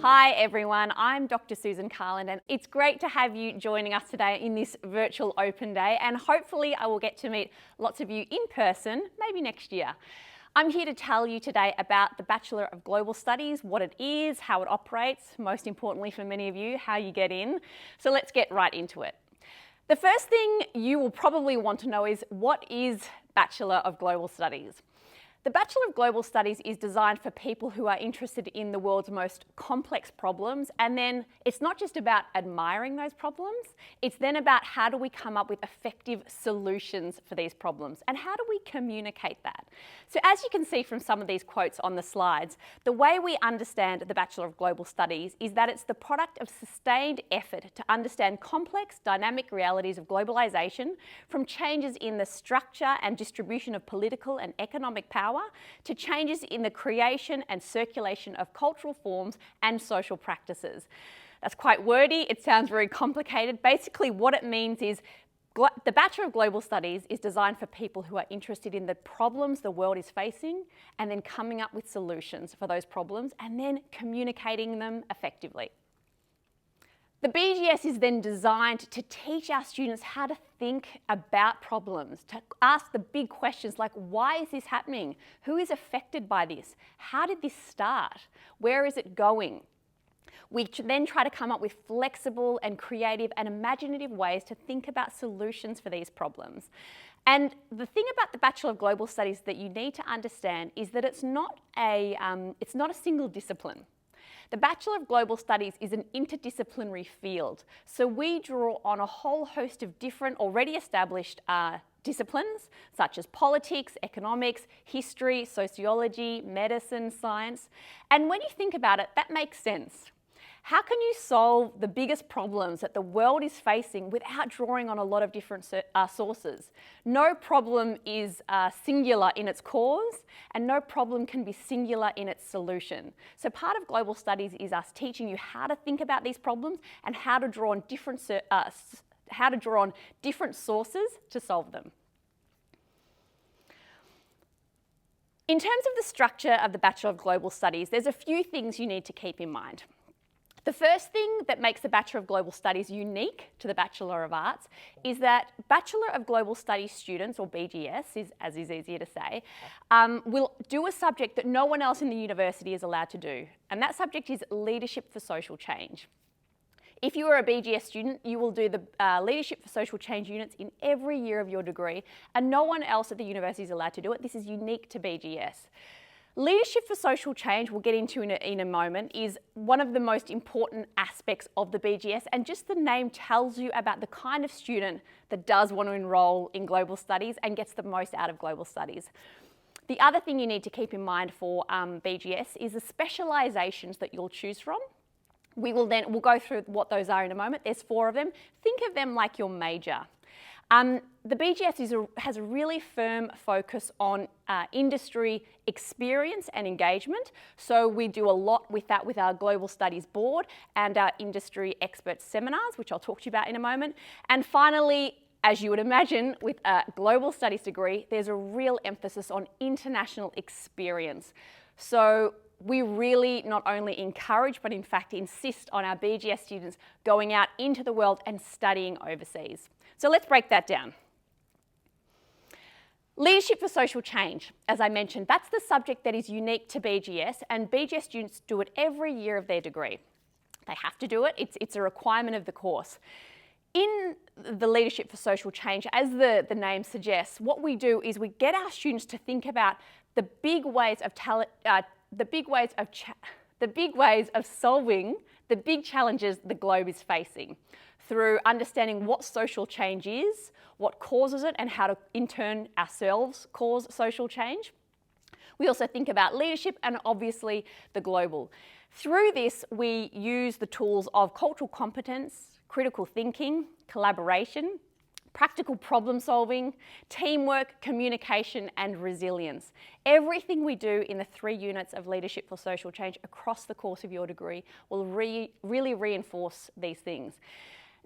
Hi everyone, I'm Dr. Susan Carland and it's great to have you joining us today in this virtual open day, and hopefully I will get to meet lots of you in person, maybe next year. I'm here to tell you today about the Bachelor of Global Studies, what it is, how it operates, most importantly for many of you, how you get in. So let's get right into it. The first thing you will probably want to know is, what is Bachelor of Global Studies? The Bachelor of Global Studies is designed for people who are interested in the world's most complex problems, and then it's not just about admiring those problems, it's then about how do we come up with effective solutions for these problems and how do we communicate that. So as you can see from some of these quotes on the slides, the way we understand the Bachelor of Global Studies is that it's the product of sustained effort to understand complex, dynamic realities of globalization, from changes in the structure and distribution of political and economic power to changes in the creation and circulation of cultural forms and social practices. That's quite wordy, it sounds very complicated. Basically what it means is the Bachelor of Global Studies is designed for people who are interested in the problems the world is facing and then coming up with solutions for those problems and then communicating them effectively. The BGS is then designed to teach our students how to think about problems, to ask the big questions like, why is this happening? Who is affected by this? How did this start? Where is it going? We then try to come up with flexible and creative and imaginative ways to think about solutions for these problems. And the thing about the Bachelor of Global Studies that you need to understand is that it's not a single discipline. The Bachelor of Global Studies is an interdisciplinary field, so we draw on a whole host of different already established disciplines such as politics, economics, history, sociology, medicine, science. And when you think about it, that makes sense. How can you solve the biggest problems that the world is facing without drawing on a lot of different sources? No problem is singular in its cause, and no problem can be singular in its solution. So part of global studies is us teaching you how to think about these problems and how to draw on different sources to solve them. In terms of the structure of the Bachelor of Global Studies, there's a few things you need to keep in mind. The first thing that makes the Bachelor of Global Studies unique to the Bachelor of Arts is that Bachelor of Global Studies students, or BGS, as is easier to say, will do a subject that no one else in the university is allowed to do, and that subject is Leadership for Social Change. If you are a BGS student, you will do the Leadership for Social Change units in every year of your degree, and no one else at the university is allowed to do it. This is unique to BGS. Leadership for Social Change, we'll get into in a moment, is one of the most important aspects of the BGS, and just the name tells you about the kind of student that does want to enrol in global studies and gets the most out of global studies. The other thing you need to keep in mind for BGS is the specializations that you'll choose from. We'll go through what those are in a moment. There's 4 of them. Think of them like your major. The BGS has a really firm focus on industry experience and engagement, so we do a lot with that with our Global Studies Board and our Industry Expert Seminars, which I'll talk to you about in a moment. And finally, as you would imagine, with a Global Studies degree, there's a real emphasis on international experience. So we really not only encourage, but in fact insist on our BGS students going out into the world and studying overseas. So let's break that down. Leadership for Social Change, as I mentioned, that's the subject that is unique to BGS, and BGS students do it every year of their degree. They have to do it, it's a requirement of the course. In the Leadership for Social Change, as the name suggests, what we do is we get our students to think about the big ways of solving the big challenges the globe is facing, through understanding what social change is, what causes it, and how to, in turn, ourselves cause social change. We also think about leadership and obviously the global. Through this, we use the tools of cultural competence, critical thinking, collaboration, practical problem solving, teamwork, communication, and resilience. Everything we do in the 3 units of Leadership for Social Change across the course of your degree will really reinforce these things.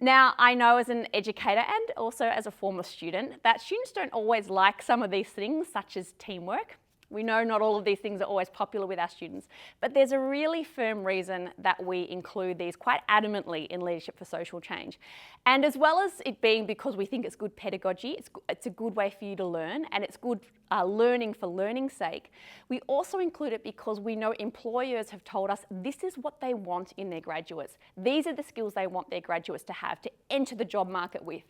Now, I know as an educator and also as a former student that students don't always like some of these things, such as teamwork. We know not all of these things are always popular with our students, but there's a really firm reason that we include these quite adamantly in Leadership for Social Change. And as well as it being because we think it's good pedagogy, it's a good way for you to learn, and it's good learning for learning's sake, we also include it because we know employers have told us this is what they want in their graduates. These are the skills they want their graduates to have to enter the job market with.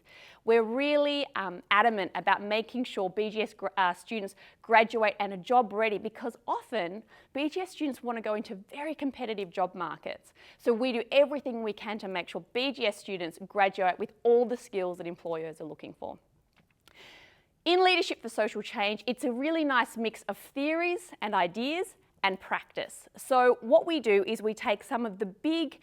We're really adamant about making sure BGS students graduate and are job ready, because often BGS students want to go into very competitive job markets. So we do everything we can to make sure BGS students graduate with all the skills that employers are looking for. In Leadership for Social Change, it's a really nice mix of theories and ideas and practice. So what we do is we take some of the big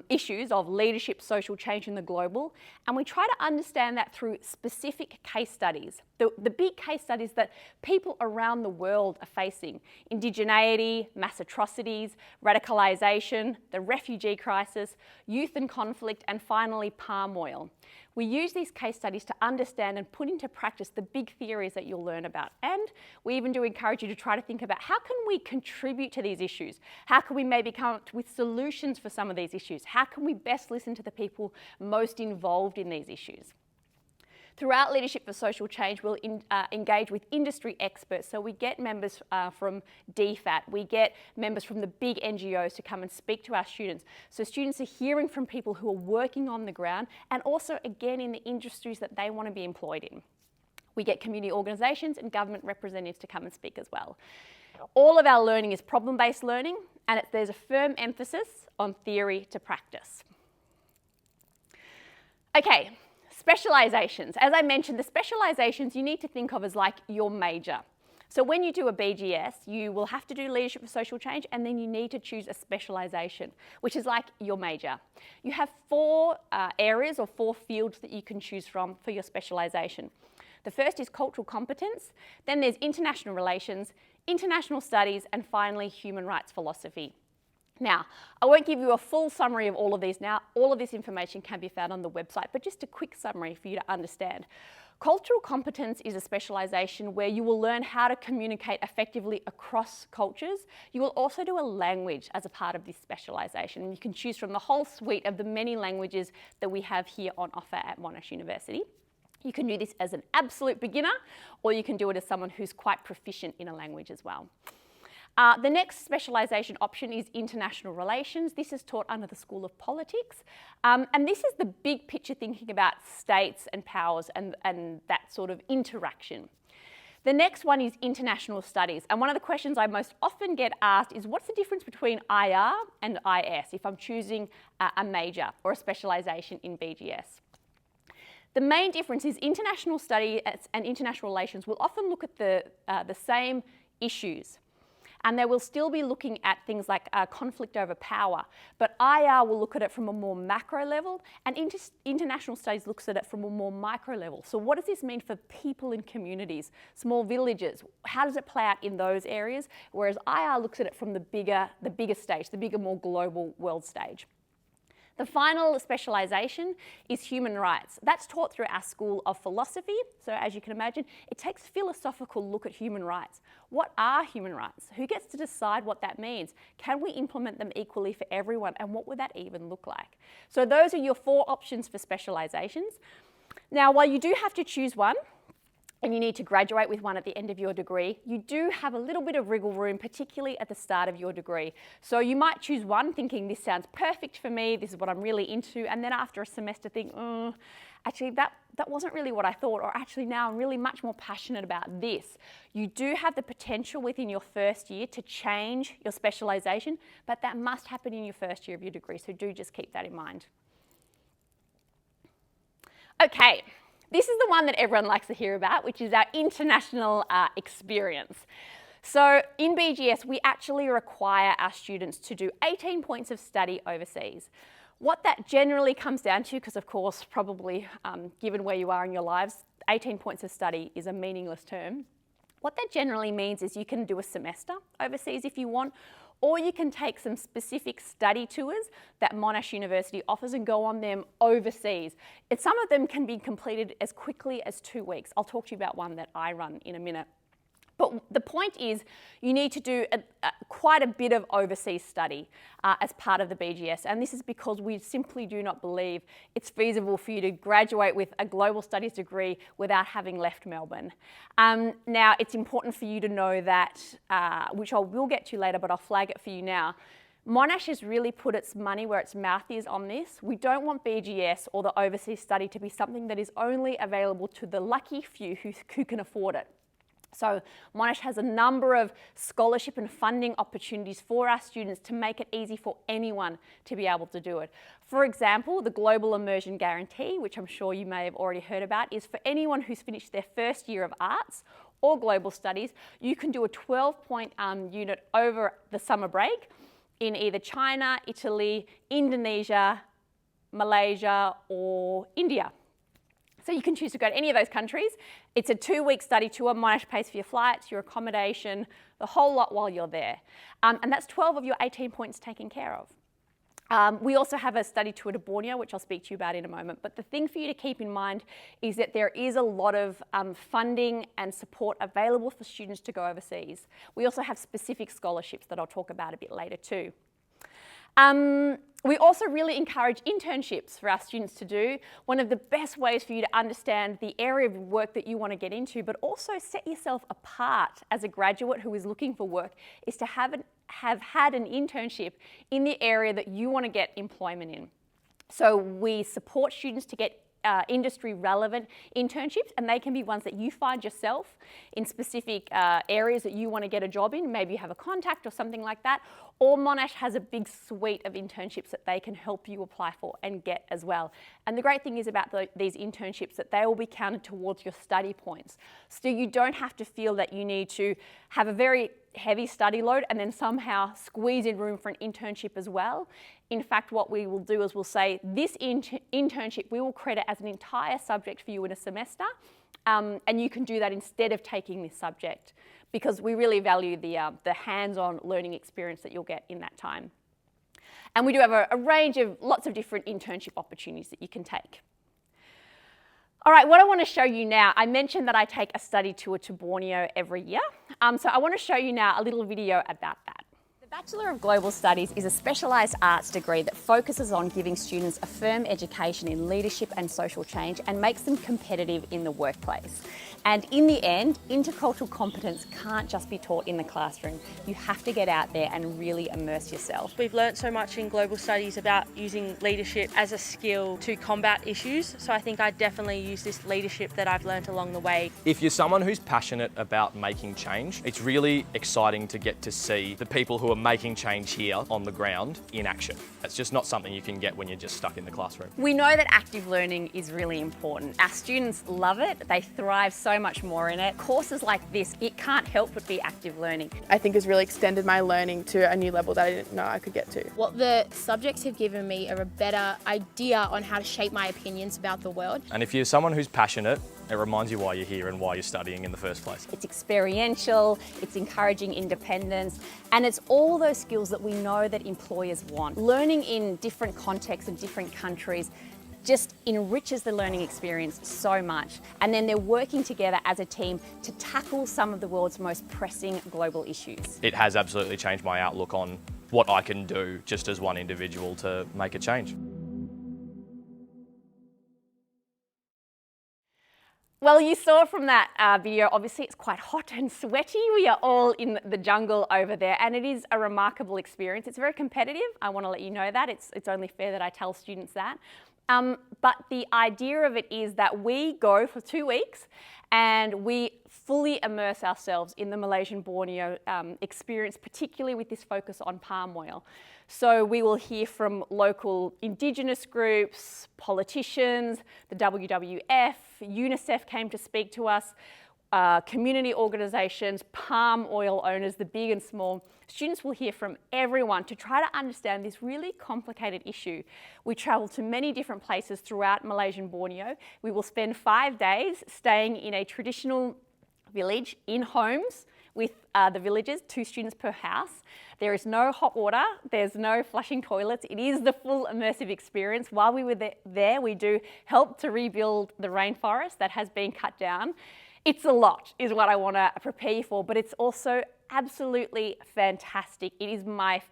issues of leadership, social change in the global, and we try to understand that through specific case studies. The big case studies that people around the world are facing: indigeneity, mass atrocities, radicalisation, the refugee crisis, youth and conflict, and finally palm oil. We use these case studies to understand and put into practice the big theories that you'll learn about. And we even do encourage you to try to think about how can we contribute to these issues? How can we maybe come up with solutions for some of these issues? How can we best listen to the people most involved in these issues? Throughout Leadership for Social Change, we'll engage with industry experts. So we get members from DFAT, we get members from the big NGOs to come and speak to our students. So students are hearing from people who are working on the ground, and also again in the industries that they want to be employed in. We get community organisations and government representatives to come and speak as well. All of our learning is problem-based learning, and there's a firm emphasis on theory to practice. Okay. Specializations. As I mentioned, the specializations you need to think of as like your major. So when you do a BGS, you will have to do Leadership for Social Change, and then you need to choose a specialization, which is like your major. You have 4 areas or 4 fields that you can choose from for your specialization. The first is cultural competence, then there's international relations, international studies, and finally human rights philosophy. Now, I won't give you a full summary of all of these now. All of this information can be found on the website, but just a quick summary for you to understand. Cultural competence is a specialisation where you will learn how to communicate effectively across cultures. You will also do a language as a part of this specialisation, and you can choose from the whole suite of the many languages that we have here on offer at Monash University. You can do this as an absolute beginner, or you can do it as someone who's quite proficient in a language as well. The next specialisation option is international relations. This is taught under the School of Politics. And this is the big picture thinking about states and powers and that sort of interaction. The next one is international studies. And one of the questions I most often get asked is, what's the difference between IR and IS if I'm choosing a major or a specialisation in BGS? The main difference is international studies and international relations will often look at the same issues. And they will still be looking at things like conflict over power. But IR will look at it from a more macro level, and international studies looks at it from a more micro level. So what does this mean for people in communities, small villages? How does it play out in those areas? Whereas IR looks at it from the bigger stage, the bigger, more global world stage. The final specialisation is human rights. That's taught through our School of Philosophy. So as you can imagine, it takes a philosophical look at human rights. What are human rights? Who gets to decide what that means? Can we implement them equally for everyone? And what would that even look like? So those are your 4 options for specialisations. Now, while you do have to choose one, and you need to graduate with one at the end of your degree, you do have a little bit of wriggle room, particularly at the start of your degree. So you might choose one thinking this sounds perfect for me, this is what I'm really into, and then after a semester think, actually that wasn't really what I thought, or actually now I'm really much more passionate about this. You do have the potential within your first year to change your specialisation, but that must happen in your first year of your degree, so do just keep that in mind. Okay. This is the one that everyone likes to hear about, which is our international experience. So in BGS, we actually require our students to do 18 points of study overseas. What that generally comes down to, because of course, probably given where you are in your lives, 18 points of study is a meaningless term. What that generally means is you can do a semester overseas if you want, or you can take some specific study tours that Monash University offers and go on them overseas. And some of them can be completed as quickly as 2 weeks. I'll talk to you about one that I run in a minute. But the point is, you need to do quite a bit of overseas study as part of the BGS, and this is because we simply do not believe it's feasible for you to graduate with a global studies degree without having left Melbourne. Now, it's important for you to know that, which I will get to later, but I'll flag it for you now. Monash has really put its money where its mouth is on this. We don't want BGS or the overseas study to be something that is only available to the lucky few who can afford it. So Monash has a number of scholarship and funding opportunities for our students to make it easy for anyone to be able to do it. For example, the Global Immersion Guarantee, which I'm sure you may have already heard about, is for anyone who's finished their first year of arts or global studies. You can do a 12-point unit over the summer break in either China, Italy, Indonesia, Malaysia, or India. So you can choose to go to any of those countries. It's a 2-week study tour. Monash pays for your flights, your accommodation, the whole lot while you're there. And that's 12 of your 18 points taken care of. We also have a study tour to Borneo, which I'll speak to you about in a moment. But the thing for you to keep in mind is that there is a lot of funding and support available for students to go overseas. We also have specific scholarships that I'll talk about a bit later too. We also really encourage internships for our students to do. One of the best ways for you to understand the area of work that you want to get into, but also set yourself apart as a graduate who is looking for work, is to have had an internship in the area that you want to get employment in. So we support students to get industry relevant internships, and they can be ones that you find yourself in specific areas that you want to get a job in. Maybe you have a contact or something like that, or Monash has a big suite of internships that they can help you apply for and get as well. And the great thing is about these internships that they will be counted towards your study points. So you don't have to feel that you need to have a very heavy study load and then somehow squeeze in room for an internship as well. In fact, what we will do is we'll say this internship we will credit as an entire subject for you in a semester, and you can do that instead of taking this subject, because we really value the hands-on learning experience that you'll get in that time. And we do have a range of lots of different internship opportunities that you can take. All right, what I want to show you now, I mentioned that I take a study tour to Borneo every year. So I want to show you now a little video about that. The Bachelor of Global Studies is a specialised arts degree that focuses on giving students a firm education in leadership and social change and makes them competitive in the workplace. And in the end, intercultural competence can't just be taught in the classroom. You have to get out there and really immerse yourself. We've learnt so much in global studies about using leadership as a skill to combat issues. So I think I definitely use this leadership that I've learnt along the way. If you're someone who's passionate about making change, it's really exciting to get to see the people who are making change here on the ground in action. It's just not something you can get when you're just stuck in the classroom. We know that active learning is really important. Our students love it. They thrive so much more in it. Courses like this, it can't help but be active learning. I think has really extended my learning to a new level that I didn't know I could get to. What the subjects have given me are a better idea on how to shape my opinions about the world. And if you're someone who's passionate, it reminds you why you're here and why you're studying in the first place. It's experiential, it's encouraging independence, and it's all those skills that we know that employers want. Learning in different contexts and different countries just enriches the learning experience so much. And then they're working together as a team to tackle some of the world's most pressing global issues. It has absolutely changed my outlook on what I can do just as one individual to make a change. Well, you saw from that video, obviously it's quite hot and sweaty. We are all in the jungle over there, and it is a remarkable experience. It's very competitive. I want to let you know that. It's only fair that I tell students that. But the idea of it is that we go for 2 weeks and we fully immerse ourselves in the Malaysian Borneo experience, particularly with this focus on palm oil. So we will hear from local Indigenous groups, politicians, the WWF, UNICEF came to speak to us, community organisations, palm oil owners, the big and small. Students will hear from everyone to try to understand this really complicated issue. We travel to many different places throughout Malaysian Borneo. We will spend 5 days staying in a traditional village in homes with the villagers, 2 students per house. There is no hot water, there's no flushing toilets. It is the full immersive experience. While we were there, we do help to rebuild the rainforest that has been cut down. It's a lot, is what I want to prepare you for, but it's also absolutely fantastic. It is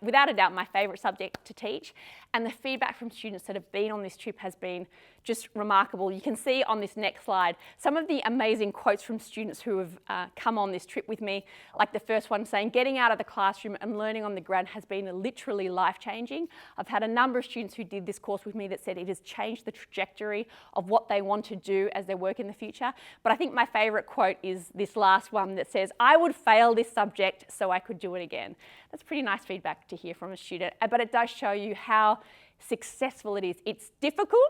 without a doubt, my favourite subject to teach, and the feedback from students that have been on this trip has been just remarkable. You can see on this next slide some of the amazing quotes from students who have come on this trip with me, like the first one saying, getting out of the classroom and learning on the ground has been literally life-changing. I've had a number of students who did this course with me that said it has changed the trajectory of what they want to do as they work in the future. But I think my favourite quote is this last one that says, I would fail this subject so I could do it again. That's pretty nice feedback to hear from a student, but it does show you how successful it is. It's difficult.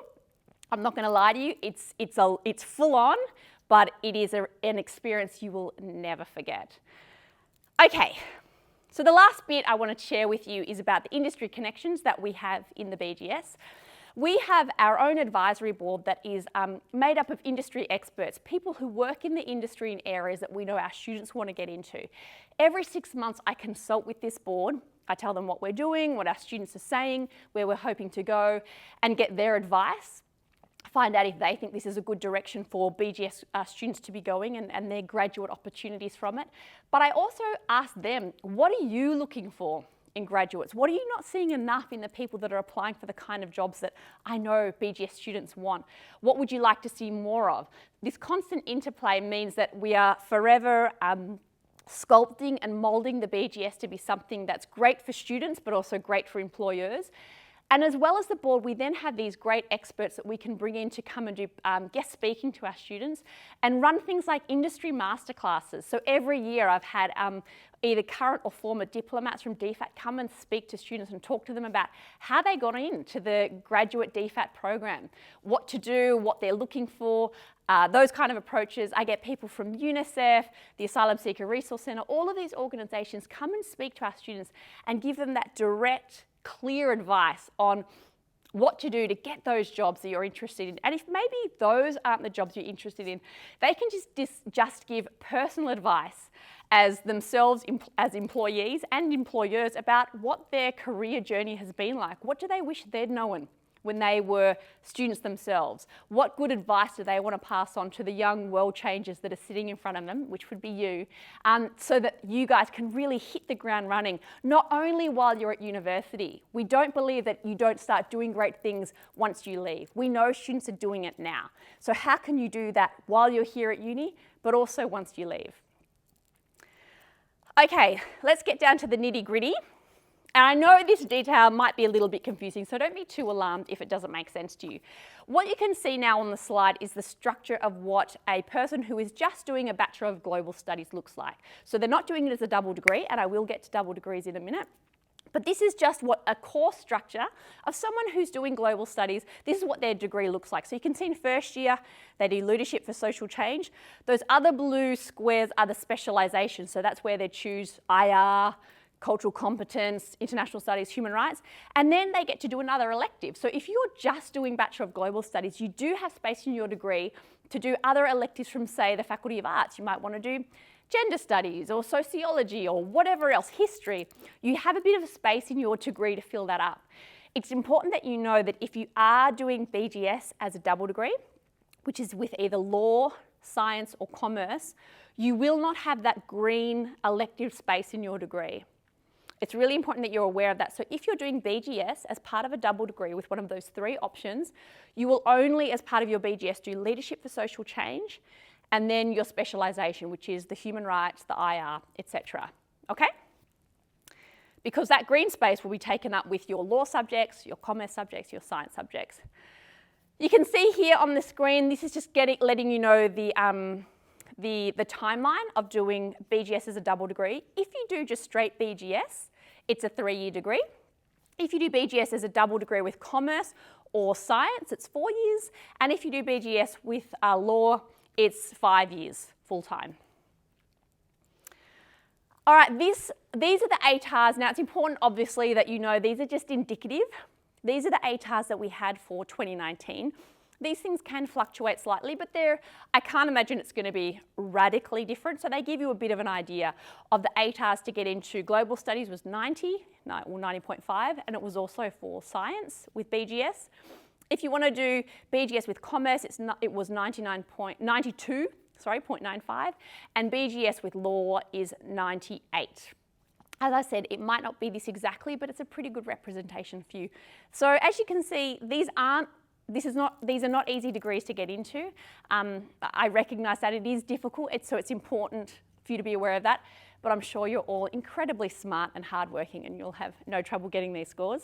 I'm not going to lie to you, it's full on, but it is an experience you will never forget. Okay, so the last bit I want to share with you is about the industry connections that we have in the BGS. We have our own advisory board that is made up of industry experts, people who work in the industry in areas that we know our students want to get into. Every 6 months I consult with this board. I tell them what we're doing, what our students are saying, where we're hoping to go, and get their advice. Find out if they think this is a good direction for BGS students to be going and their graduate opportunities from it. But I also ask them, what are you looking for in graduates? What are you not seeing enough in the people that are applying for the kind of jobs that I know BGS students want? What would you like to see more of? This constant interplay means that we are forever sculpting and moulding the BGS to be something that's great for students, but also great for employers. And as well as the board, we then have these great experts that we can bring in to come and do guest speaking to our students and run things like industry masterclasses. So every year I've had either current or former diplomats from DFAT come and speak to students and talk to them about how they got into the graduate DFAT program, what to do, what they're looking for, those kind of approaches. I get people from UNICEF, the Asylum Seeker Resource Centre, all of these organisations come and speak to our students and give them that direct, clear advice on what to do to get those jobs that you're interested in. And if maybe those aren't the jobs you're interested in, they can just give personal advice as themselves, as employees and employers, about what their career journey has been like. What do they wish they'd known when they were students themselves? What good advice do they want to pass on to the young world changers that are sitting in front of them, which would be you, so that you guys can really hit the ground running, not only while you're at university. We don't believe that you don't start doing great things once you leave. We know students are doing it now. So how can you do that while you're here at uni, but also once you leave? Okay, let's get down to the nitty-gritty. And I know this detail might be a little bit confusing, so don't be too alarmed if it doesn't make sense to you. What you can see now on the slide is the structure of what a person who is just doing a Bachelor of Global Studies looks like. So they're not doing it as a double degree, and I will get to double degrees in a minute. But this is just what a course structure of someone who's doing global studies. This is what their degree looks like. So you can see in first year, they do leadership for social change. Those other blue squares are the specializations. So that's where they choose IR, cultural competence, international studies, human rights, and then they get to do another elective. So if you're just doing Bachelor of Global Studies, you do have space in your degree to do other electives from, say, the Faculty of Arts. You might want to do gender studies or sociology or whatever else, history. You have a bit of a space in your degree to fill that up. It's important that you know that if you are doing BGS as a double degree, which is with either law, science or commerce, you will not have that green elective space in your degree. It's really important that you're aware of that. So if you're doing BGS as part of a double degree with one of those three options, you will only, as part of your BGS, do leadership for social change and then your specialisation, which is the human rights, the IR, etc. Okay? Because that green space will be taken up with your law subjects, your commerce subjects, your science subjects. You can see here on the screen, this is just letting you know the timeline of doing BGS as a double degree. If you do just straight BGS, it's a 3-year degree. If you do BGS as a double degree with commerce or science, it's 4 years. And if you do BGS with law, it's 5 years full-time. All right, these are the Atars. Now, it's important, obviously, that you know these are just indicative. These are the Atars that we had for 2019. These things can fluctuate slightly, but I can't imagine it's going to be radically different. So they give you a bit of an idea of the Atars to get into global studies was 90.5, and it was also for science with BGS. If you want to do BGS with commerce, it was 92, 0.95, and BGS with law is 98. As I said, it might not be this exactly, but it's a pretty good representation for you. So as you can see, these are not easy degrees to get into. I recognise that it is difficult, so it's important for you to be aware of that, but I'm sure you're all incredibly smart and hardworking and you'll have no trouble getting these scores.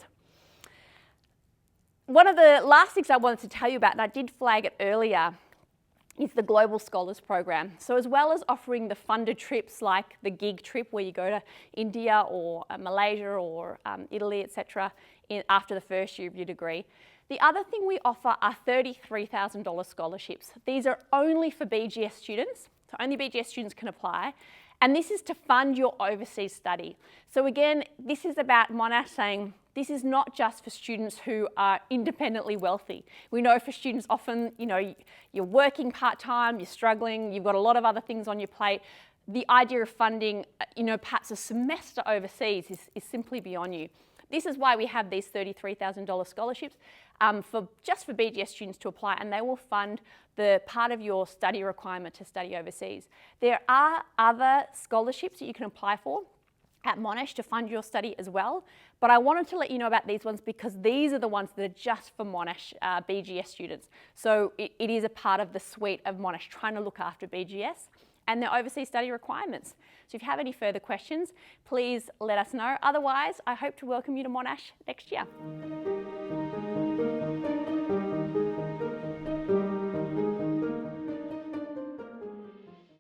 One of the last things I wanted to tell you about, and I did flag it earlier, is the Global Scholars Program. So as well as offering the funded trips like the gig trip where you go to India or Malaysia or Italy, etc., after the first year of your degree, the other thing we offer are $33,000 scholarships. These are only for BGS students, so only BGS students can apply, and this is to fund your overseas study. So again, this is about Monash saying, this is not just for students who are independently wealthy. We know for students often, you're working part-time, you're struggling, you've got a lot of other things on your plate. The idea of funding, perhaps a semester overseas is simply beyond you. This is why we have these $33,000 scholarships just for BGS students to apply, and they will fund the part of your study requirement to study overseas. There are other scholarships that you can apply for at Monash to fund your study as well, but I wanted to let you know about these ones because these are the ones that are just for Monash BGS students. So it is a part of the suite of Monash trying to look after BGS and their overseas study requirements. So if you have any further questions, please let us know. Otherwise, I hope to welcome you to Monash next year.